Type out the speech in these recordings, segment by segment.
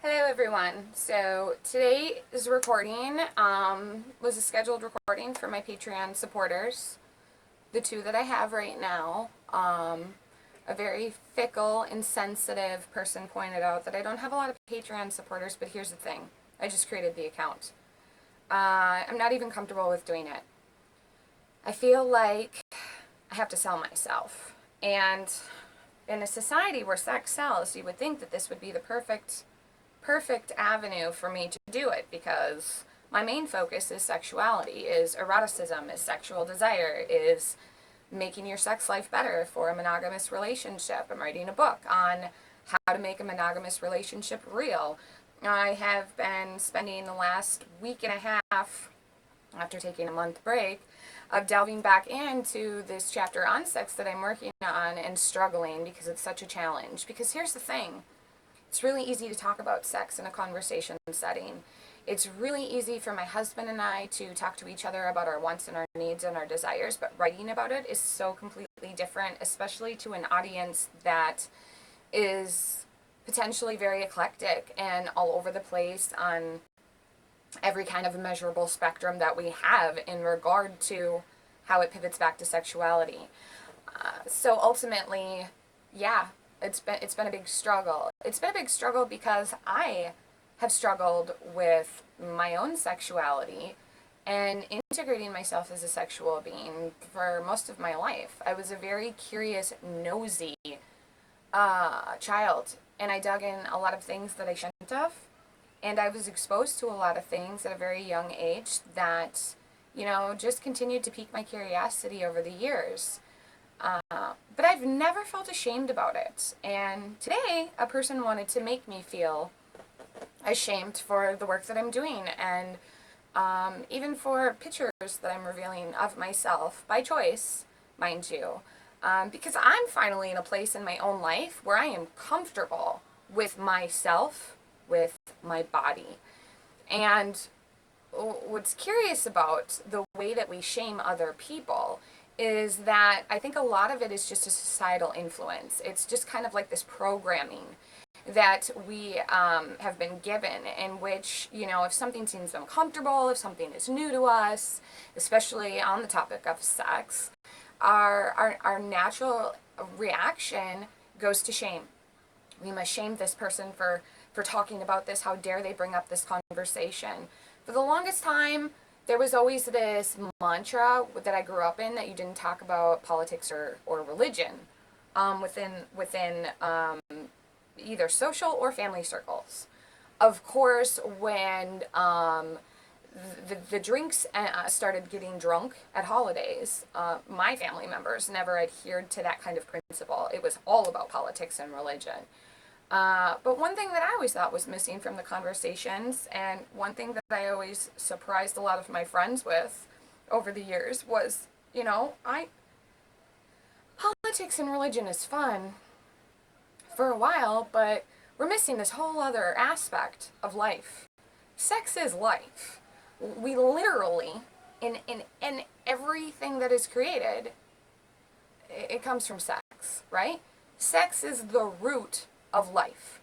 Hello everyone. So today's recording was a scheduled recording for my Patreon supporters. The two that I have right now. A very fickle, insensitive person pointed out that I don't have a lot of Patreon supporters, but here's the thing. I just created the account. I'm not even comfortable with doing it. I feel like I have to sell myself. And in a society where sex sells, you would think that this would be the perfect avenue for me to do it, because my main focus is sexuality, is eroticism, is sexual desire, is making your sex life better for a monogamous relationship. I'm writing a book on how to make a monogamous relationship real. I have been spending the last week and a half, after taking a month break, of delving back into this chapter on sex that I'm working on and struggling because it's such a challenge. Because here's the thing. It's really easy to talk about sex in a conversation setting. It's really easy for my husband and I to talk to each other about our wants and our needs and our desires, but writing about it is so completely different, especially to an audience that is potentially very eclectic and all over the place on every kind of measurable spectrum that we have in regard to how it pivots back to sexuality. So ultimately, yeah, it's been a big struggle. It's been a big struggle because I have struggled with my own sexuality and integrating myself as a sexual being for most of my life. I was a very curious, nosy child, and I dug in a lot of things that I shouldn't have. And I was exposed to a lot of things at a very young age that, just continued to pique my curiosity over the years. But I've never felt ashamed about it. And today, a person wanted to make me feel ashamed for the work that I'm doing, and even for pictures that I'm revealing of myself, by choice, mind you. Because I'm finally in a place in my own life where I am comfortable with myself, with my body. And what's curious about the way that we shame other people is that I think a lot of it is just a societal influence. It's just kind of like this programming that we have been given, in which, if something seems uncomfortable, if something is new to us, especially on the topic of sex, our natural reaction goes to shame. We must shame this person for talking about this. How dare they bring up this conversation? For the longest time, there was always this mantra that I grew up in, that you didn't talk about politics or religion within either social or family circles. Of course, when the drinks started getting drunk at holidays, my family members never adhered to that kind of principle. It was all about politics and religion. But one thing that I always thought was missing from the conversations, and one thing that I always surprised a lot of my friends with over the years, was, politics and religion is fun for a while, but we're missing this whole other aspect of life. Sex is life. We literally, in everything that is created, it comes from sex, right? Sex is the root of life.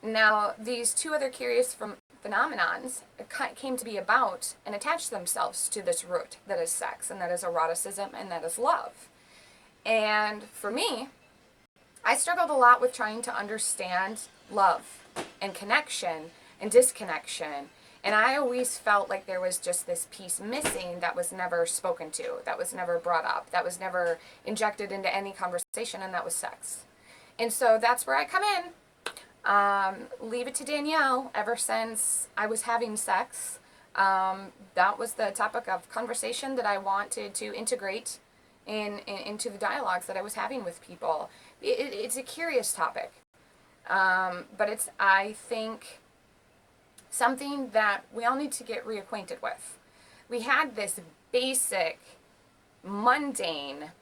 Now, these two other curious phenomenons came to be about and attached themselves to this root that is sex, and that is eroticism, and that is love. And for me, I struggled a lot with trying to understand love and connection and disconnection. And I always felt like there was just this piece missing that was never spoken to, that was never brought up, that was never injected into any conversation, and that was sex. And so that's where I come in. Leave it to Danielle. Ever since I was having sex, that was the topic of conversation that I wanted to integrate into the dialogues that I was having with people. It's a curious topic, but it's, I think, something that we all need to get reacquainted with. We had this basic, mundane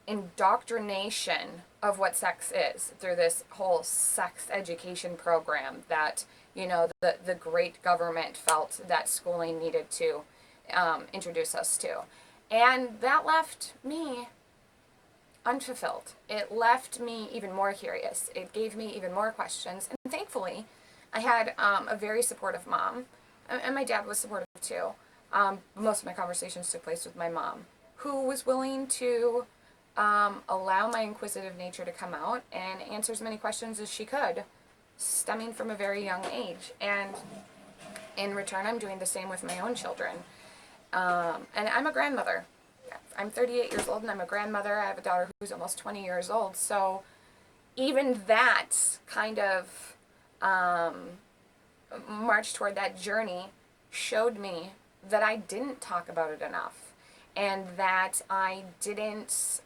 indoctrination of what sex is through this whole sex education program that, the great government felt that schooling needed to introduce us to. And that left me unfulfilled. It left me even more curious. It gave me even more questions. And thankfully, I had a very supportive mom, and my dad was supportive too. Most of my conversations took place with my mom, who was willing to allow my inquisitive nature to come out and answer as many questions as she could, stemming from a very young age. And in return, I'm doing the same with my own children. And I'm a grandmother. I'm 38 years old and I'm a grandmother. I have a daughter who's almost 20 years old. So even that kind of march toward that journey showed me that I didn't talk about it enough, and that I didn't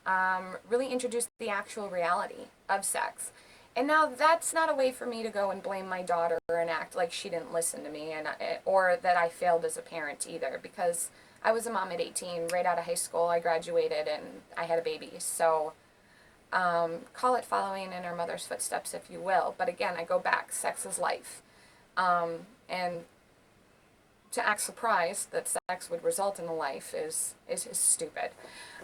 really introduce the actual reality of sex. And now that's not a way for me to go and blame my daughter and act like she didn't listen to me, and or that I failed as a parent either, because I was a mom at 18, right out of high school. I graduated and I had a baby. So call it following in her mother's footsteps, if you will. But again, I go back. Sex is life. And to act surprised that sex would result in a life is stupid.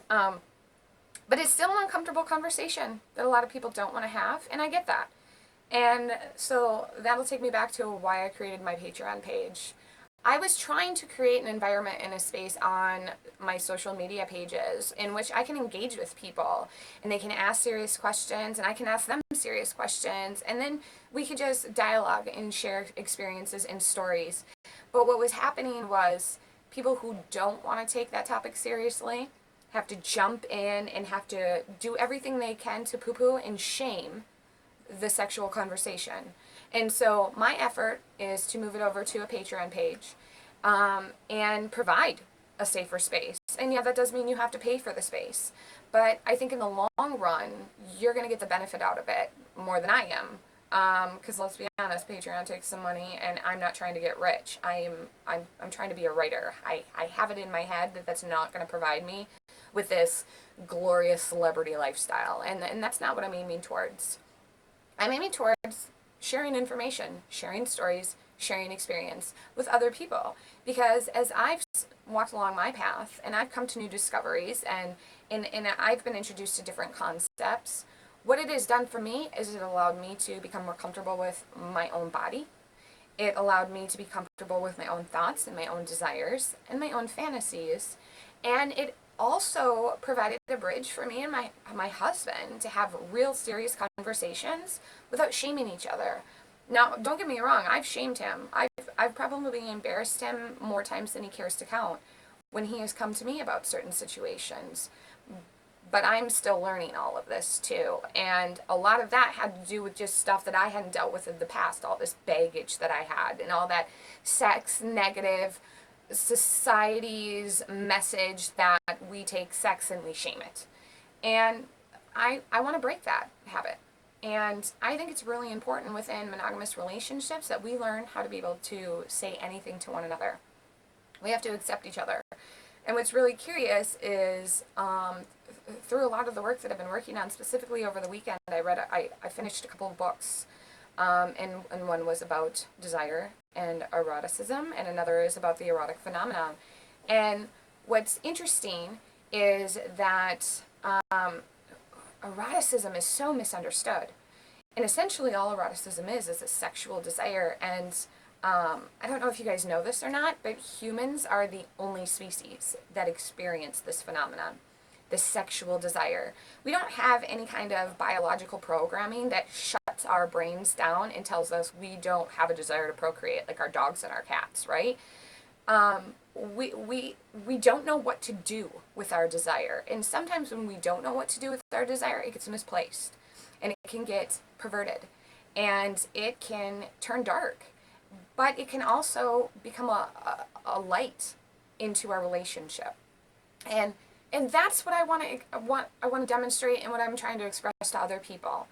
But it's still an uncomfortable conversation that a lot of people don't want to have, and I get that. And so that'll take me back to why I created my Patreon page. I was trying to create an environment and a space on my social media pages in which I can engage with people, and they can ask serious questions and I can ask them serious questions, and then we could just dialogue and share experiences and stories. But what was happening was people who don't want to take that topic seriously have to jump in and have to do everything they can to poo-poo and shame the sexual conversation. And so my effort is to move it over to a Patreon page and provide a safer space. And yeah, that does mean you have to pay for the space. But I think in the long run, you're going to get the benefit out of it more than I am. Because let's be honest, Patreon takes some money, and I'm not trying to get rich. I'm trying to be a writer. I have it in my head that that's not going to provide me with this glorious celebrity lifestyle. And that's not what I'm aiming towards. I'm aiming towards sharing information, sharing stories, sharing experience with other people. Because as I've walked along my path and I've come to new discoveries and I've been introduced to different concepts, what it has done for me is it allowed me to become more comfortable with my own body. It allowed me to be comfortable with my own thoughts and my own desires and my own fantasies. And it also provided a bridge for me and my husband to have real serious conversations without shaming each other. Now, don't get me wrong, I've shamed him. I've probably embarrassed him more times than he cares to count when he has come to me about certain situations. But I'm still learning all of this too. And a lot of that had to do with just stuff that I hadn't dealt with in the past, all this baggage that I had and all that sex negative society's message that we take sex and we shame it. And I want to break that habit. And I think it's really important within monogamous relationships that we learn how to be able to say anything to one another. We have to accept each other. And what's really curious is through a lot of the work that I've been working on, specifically over the weekend, I finished a couple of books. And one was about desire and eroticism, and another is about the erotic phenomenon. And what's interesting is that eroticism is so misunderstood. And essentially all eroticism is a sexual desire. And I don't know if you guys know this or not, but humans are the only species that experience this phenomenon, this sexual desire. We don't have any kind of biological programming that shuts our brains down and tells us we don't have a desire to procreate, like our dogs and our cats, right? We don't know what to do with our desire. And sometimes when we don't know what to do with our desire, it gets misplaced and it can get perverted and it can turn dark, but it can also become a light into our relationship. And that's what I want to demonstrate and what I'm trying to express to other people.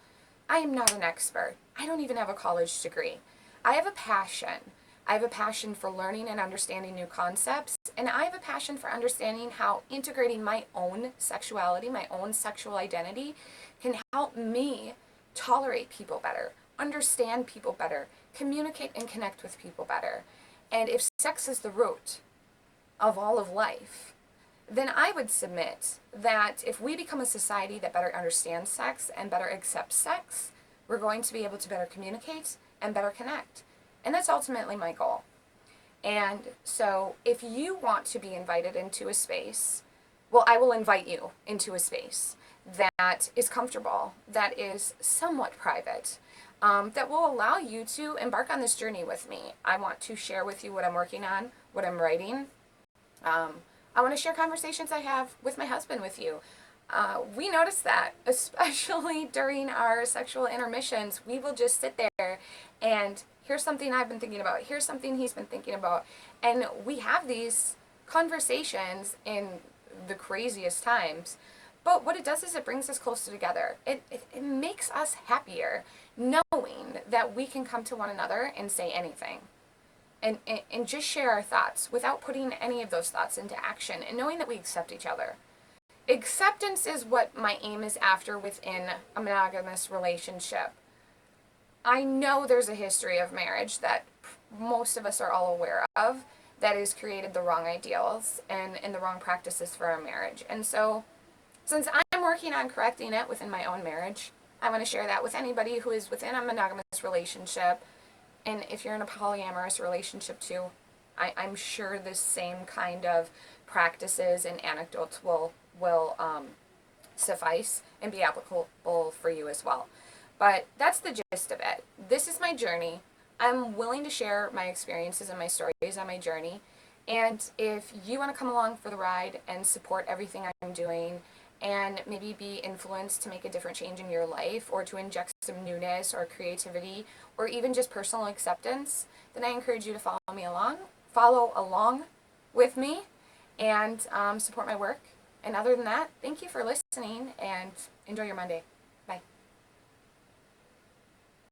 I am not an expert. I don't even have a college degree. I have a passion. I have a passion for learning and understanding new concepts, and I have a passion for understanding how integrating my own sexuality, my own sexual identity, can help me tolerate people better, understand people better, communicate and connect with people better. And if sex is the root of all of life, then I would submit that if we become a society that better understands sex and better accepts sex, we're going to be able to better communicate and better connect. And that's ultimately my goal. And so if you want to be invited into a space, well, I will invite you into a space that is comfortable, that is somewhat private, that will allow you to embark on this journey with me. I want to share with you what I'm working on, what I'm writing. I want to share conversations I have with my husband with you. We notice that, especially during our sexual intermissions, we will just sit there and here's something I've been thinking about, here's something he's been thinking about, and we have these conversations in the craziest times. But what it does is it brings us closer together. It makes us happier knowing that we can come to one another and say anything. And just share our thoughts without putting any of those thoughts into action and knowing that we accept each other. Acceptance is what my aim is after within a monogamous relationship. I know there's a history of marriage that most of us are all aware of that has created the wrong ideals and the wrong practices for our marriage. And so, since I'm working on correcting it within my own marriage, I want to share that with anybody who is within a monogamous relationship. And if you're in a polyamorous relationship too, I'm sure the same kind of practices and anecdotes will suffice and be applicable for you as well. But that's the gist of it. This is my journey. I'm willing to share my experiences and my stories on my journey. And if you want to come along for the ride and support everything I'm doing and maybe be influenced to make a different change in your life or to inject some newness or creativity or even just personal acceptance, then I encourage you to follow along with me and support my work. And other than that, thank you for listening and enjoy your Monday.